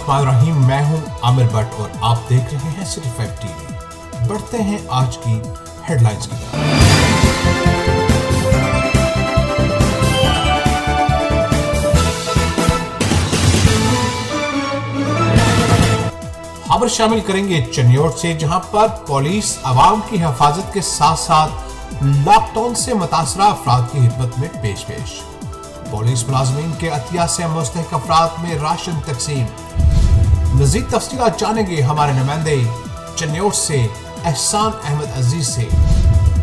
बिस्मिल्लाहिर्रहमानिर्रहीम। मैं हूं आमिर भट्ट और आप देख रहे हैं सिटी 5 टीवी। बढ़ते हैं आज की हेडलाइंस की तरफ। खबर शामिल करेंगे चन्योट से, जहां पर पुलिस आवाम की हिफाजत के साथ साथ लॉकडाउन से मुतासरा अफराद की खिदमत में पेश। पुलिस मुलाजमीन के अतिया से मुस्तहक अफराद में राशन तकसीम। मजीद तफसीलात जानेंगे हमारे नुमाइंदे चन्योट से एहसान अहमद अजीज से।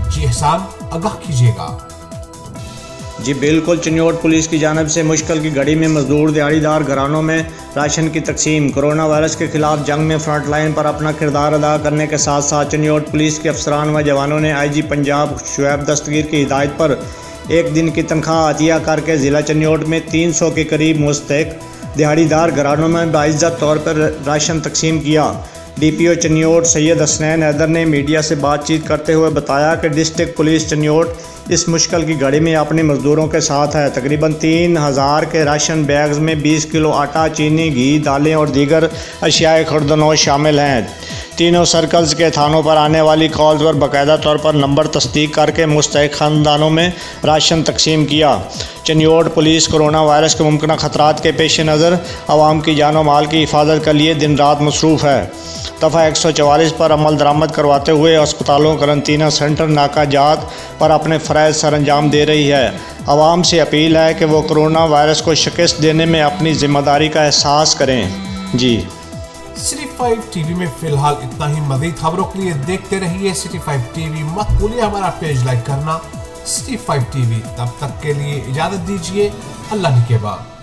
जी एहसान, आगाह कीजिएगा। जी बिल्कुल, चन्योट पुलिस की जानिब से मुश्किल की घड़ी में मजदूर दिहाड़ीदार घरानों में राशन की तकसीम। कोरोना वायरस के खिलाफ जंग में फ्रंट लाइन पर अपना किरदार अदा करने के साथ साथ चन्योट पुलिस के अफसरान व जवानों ने IG पंजाब शुएब दस्तगीर की हिदायत पर एक दिन की तनख्वाह अतिया करके ज़िला चन्योट में 300 के करीब मुस्तहक दिहाड़ीदार घरानों में बाइज्जत तौर पर राशन तकसीम किया। DPO चन्योट सैयद हसनैन हैदर ने मीडिया से बातचीत करते हुए बताया कि डिस्ट्रिक्ट पुलिस चन्योट इस मुश्किल की घड़ी में अपने मजदूरों के साथ है। तकरीबन 3000 के राशन बैग्स में 20 किलो आटा, चीनी, घी, दालें और दीगर अशियाए खुर्दनोश शामिल हैं। तीनों सर्कल्स के थानों पर आने वाली कॉल्स पर बाकायदा तौर पर नंबर तस्दीक करके मुस्तहक खानदानों में राशन तकसीम किया। चन्योट पुलिस कोरोना वायरस के मुमकिन खतरात के पेश नज़र आवाम की जान और माल की हिफाजत के लिए दिन रात मसरूफ़ है। दफ़ा 144 पर अमल दरामद करवाते हुए अस्पतालों, करंतना सेंटर, नाका जात पर अपने फ़रज़ सर अंजाम दे रही है। आवाम से अपील है कि वो कोरोना वायरस को शिकस्त देने में अपनी जिम्मेदारी का एहसास करें। जी सिटी 5 टीवी में फिलहाल इतना ही। मज़ीद खबरों के लिए देखते रहिए सिटी 5 टीवी। मत भूलिए हमारा पेज लाइक करना, सिटी 5 टीवी। तब तक के लिए इजाज़त दीजिए। अल्लाह के बाद।